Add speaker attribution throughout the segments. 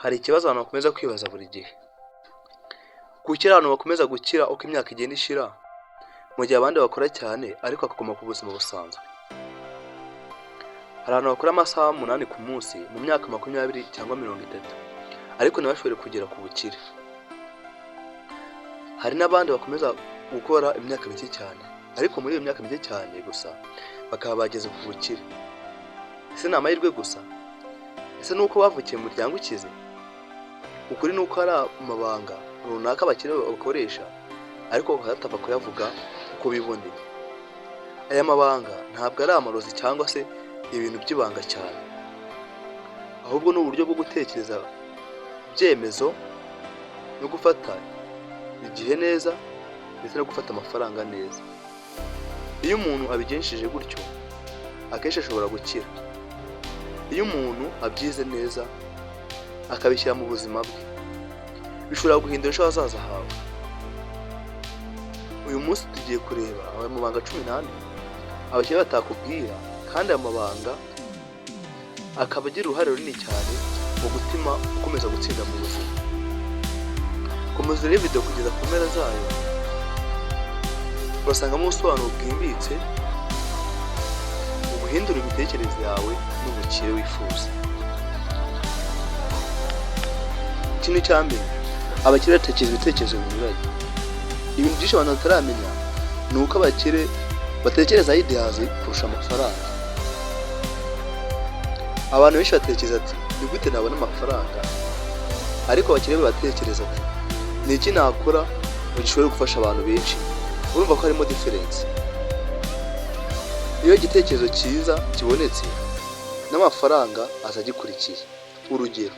Speaker 1: Hari ikibazo abantu bakomeza kwibaza buri gihe. Gukira abantu bakomeza gukira uko imyaka igenda ishira, mu gihe abandi bakora cyane ariko bakaguma ku buzima busanzwe. Hari abantu bakora amasaha 8 ku munsi mu myaka 20 cyangwa 30, ariko ntibashobore kugera ku bukire. Hari n'abandi bakomeza gukora imyaka mike cyane, ariko muri iyo myaka mike cyane gusa bakaba bageze ku bukire. Ese ni amahirwe gusa? Ese nuko bavukiye mu muryango ukize? Ukuri nuko ari amabanga runaka abakire bakoresha, ariko bakatapfa kuyavuga uko biboneye. Aya mabanga ntabwo ari amarozi cyangwa se ibintu by'ibanga cyane, ahubwo ni uburyo bwo gutekereza ibyemezo no gufata igihe neza ndetse no gufata amafaranga neza. Iyo umuntu abigenshije gutyo, akenshi ashobora gukira. Iyo umuntu abyize neza akabishyira mu buzima bwe, bishobora guhindura ejo hazaza hawe. Uyu munsi tugiye kureba amabanga 14 abakire batakubwira, kandi amabanga akaba agira uruhare runini cyane mu gutuma ukomeza gutsinda mu buzima. Komeza rero video kugeza ku mpera zayo, urasangamo ubusobanuro bwimbitse ubuhindura imitekerereze yawe n'ubukire wifuza. Ikintu cya mbere, abakire batekereza ibitekerezo binyuranye. Ibintu byinshi abantu bataramenya ni uko abakire batekereza ideas kurusha amafaranga. Abantu benshi batekereza ati ni gute nabona amafaranga, ariko abakire batekereza ati ni iki nakora ngo gishobore gufasha abantu benshi. Urumva ko harimo difference. Iyo igitekerezo cyiza kibonetse n'amafaranga azagikurikiye. Urugero,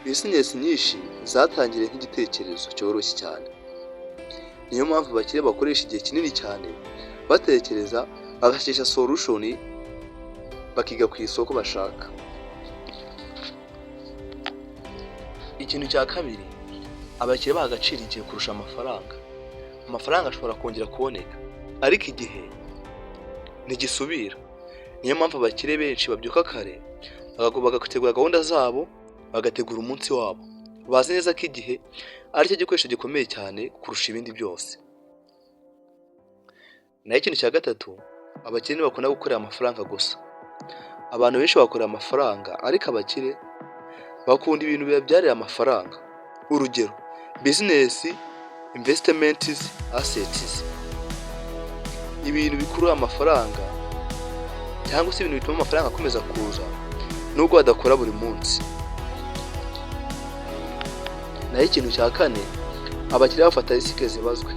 Speaker 1: business nyinshi zatangiriye nk'igitekerezo cyoroshye cyane. Niyo mpamvu abakire bakoresha igihe kinini cyane batekereza, bagashakisha solution, bakiga ku isoko bashaka. Ikintu cya kabiri, abakire bagacira igihe kurusha amafaranga. Amafaranga ashobora kongera kuboneka, ariko igihe ntigisubira. Niyo mpamvu abakire benshi babyuka kare, bagategura gahunda zabo, bagategura umunsi wabo. Bazi neza ko igihe ari cyo gikoresho gikomeye cyane kurusha ibindi byose. Naho ikintu cya gatatu, abakire bakunda gukorera amafaranga gusa. Abantu benshi bakorera amafaranga, ariko abakire bakunda ibintu bibabyarira amafaranga. Urugero, business, investments, assets. Ibintu bikurura amafaranga cyangwa se ibintu bituma amafaranga akomeza kuza nubwo badakora buri munsi. Naho ikintu cya kane, abakire bafata risike zibazwe.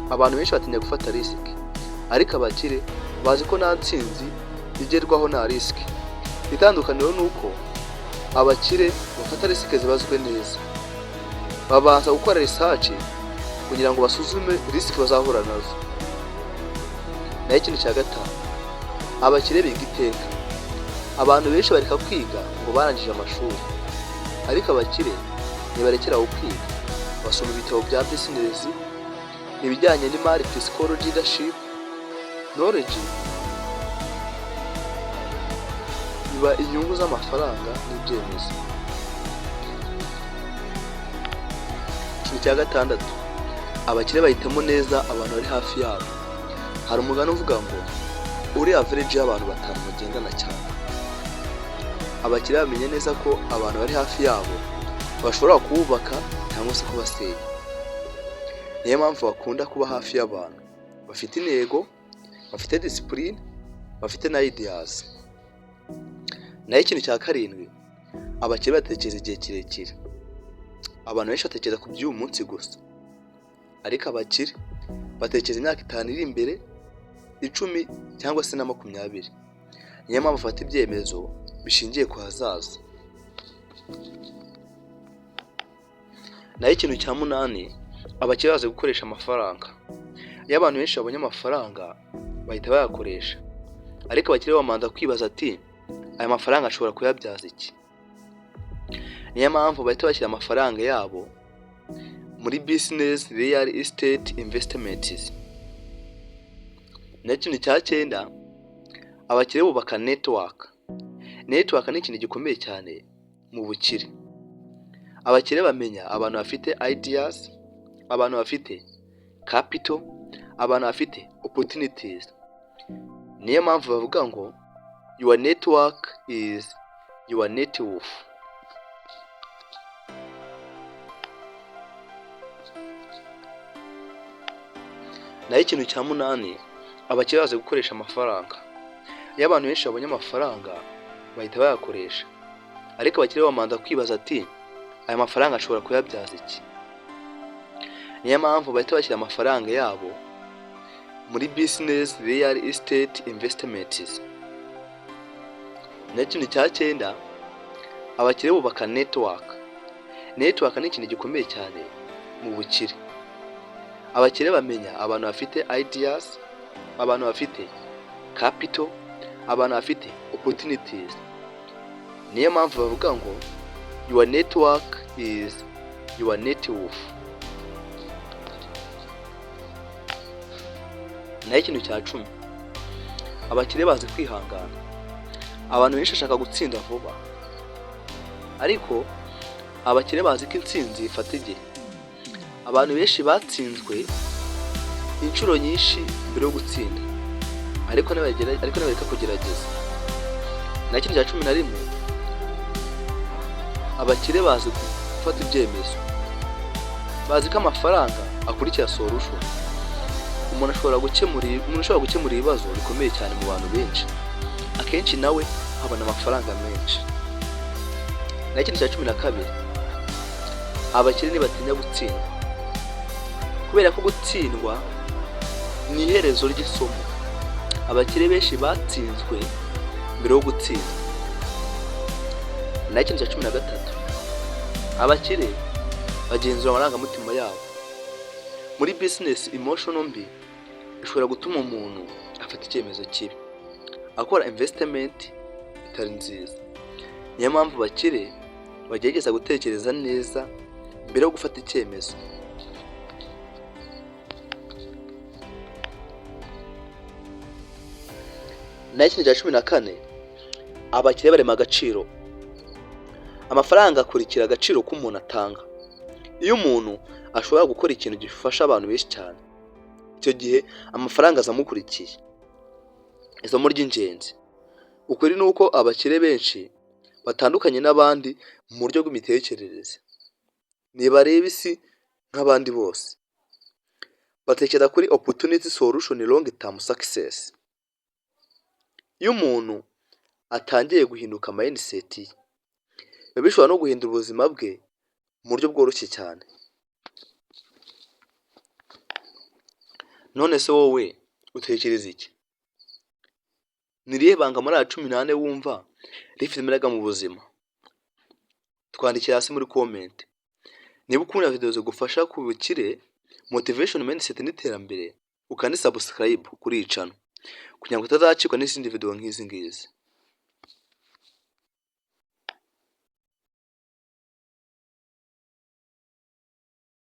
Speaker 1: Abantu benshi batinya gufata risike, ariko abakire bazi ko nta ntsinzi igerwaho nta risike. Itandukaniro nuko abakire bafata risike zibazwe neza. Babanza gukora research kugira ngo basuzume risike bazahura nazo. Naho ikintu cya gatanu, abakire biga iteka. Abantu benshi bareka kwiga ngo barangije amashuri, ariko abakire ntibarekera aho kwiga. Basoma ibitabo bya business, ibijyanye n'imari, psychology, leadership, knowledge, biba inyungu z'amafaranga n'ibyemezo. Ikintu cya gatandatu, abakire bahitamo neza abantu bari hafi yabo. Hari umugani uvuga ngo uri average y'abantu 5 mugendana cyane. Abakire bamenye neza ko abantu bari hafi yabo bashobora kubaka cyangwa se kubasenya. Niyo mpamvu bakunda kuba hafi y'abantu bafite intego, bafite discipline, bafite na ideas. Naho ikintu cya karindwi, abakire batekereza igihe kirekire. Abantu benshi batekereza ku by'uyu munsi gusa, ariko abakire batekereza imyaka 5 iri imbere, 10 cyangwa se na 20. Niyo mpamvu bafata ibyemezo bishingiye ku hazaza. Naho ikintu cya 8, abakire bazi gukoresha amafaranga. Iyo abantu benshi babonye amafaranga bahita bayakoresha, ariko abakire bamanza kwibaza ati aya mafaranga ashobora kuyabyaza iki. Niyo mpamvu bahita bashyira amafaranga yabo muri business, real estate, investments. Naho ikintu cya 9, abakire bubaka network. Network ni ikintu gikomeye cyane mu bukire. abakire bamenya abantu bafite ideas, abantu bafite capital, abantu bafite opportunities. Niyo mpamvu bavuga ngo your network is your net worth. Naho ikintu cya munani, abakire bazi gukoresha amafaranga. Iyo abantu benshi babonye amafaranga bahita bayakoresha, ariko abakire bamanza kwibaza ati aya mafaranga ashobora kuyabyaza iki. Niyo mpamvu bahita bashyira amafaranga yabo muri business, real estate investments. Naho ikintu cya cyenda, abakire bubaka network. Network ni ikintu gikomeye cyane mu bukire. Abakire bamenya abantu bafite ideas, abantu bafite capital, abantu bafite opportunities. Niyo mpamvu bavuga ngo your network is your net worth. Naho ikintu cya 10, abakire bazi kwihangana. Abantu benshi bashaka gutsinda vuba, ariko abakire bazi ko intsinzi ifata igihe. Abantu benshi batsinzwe inshuro nyinshi mbere yo gutsinda, ariko ntibareka kugerageza. Naho ikintu cya 11, abakire bazi gufata ibyemezo. Bazi ko amafaranga akurikira solution. Umuntu ashobora gukemura ibibazo bikomeye cyane mu bantu benshi, akenshi nawe abona amafaranga menshi. Naho ikintu cya 12, abakire ntibatinya gutsindwa, kubera ko gutsindwa ni iherezo ry'isomo. Abakire benshi batsinzwe mbere yo gutsinda. Naho ikintu cya 13, abakire bagenzura amarangamutima yabo. Muri business, emotional mbi ishobora gutuma umuntu afata icyemezo kibi, akora investment itari nziza. Niyo mpamvu bakire bagerageza gutekereza neza mbere yo gufata icyemezo. Naho ikintu cya 14, abakire barema agaciro. Amafaranga akurikira agaciro k'umuntu atanga. Iyo umuntu ashobora gukora ikintu gifasha abantu benshi cyane, icyo gihe amafaranga azamukurikiye. Isomo ry'ingenzi ukuri ni uko abakire benshi batandukanye n'abandi mu buryo bw'imitekerereze. Ntibareba isi nk'abandi bose, batekereza kuri opportunity solution, long term success. Iyo umuntu atangiye guhinduka mindset ye, biba bishobora no guhindura ubuzima bwe mu buryo bworoshye cyane. None se wowe utekereza iki? Ni irihe banga muri aya 14 wumva rifite imbaraga mu buzima? Twandikira hasi muri comment. Niba ukunda video zigufasha ku bukire, motivation, mindset n'iterambere, ukandi subscribe kuri iyi channel kugira ngo utazacikwa n'izindi video nk'izi ngizi.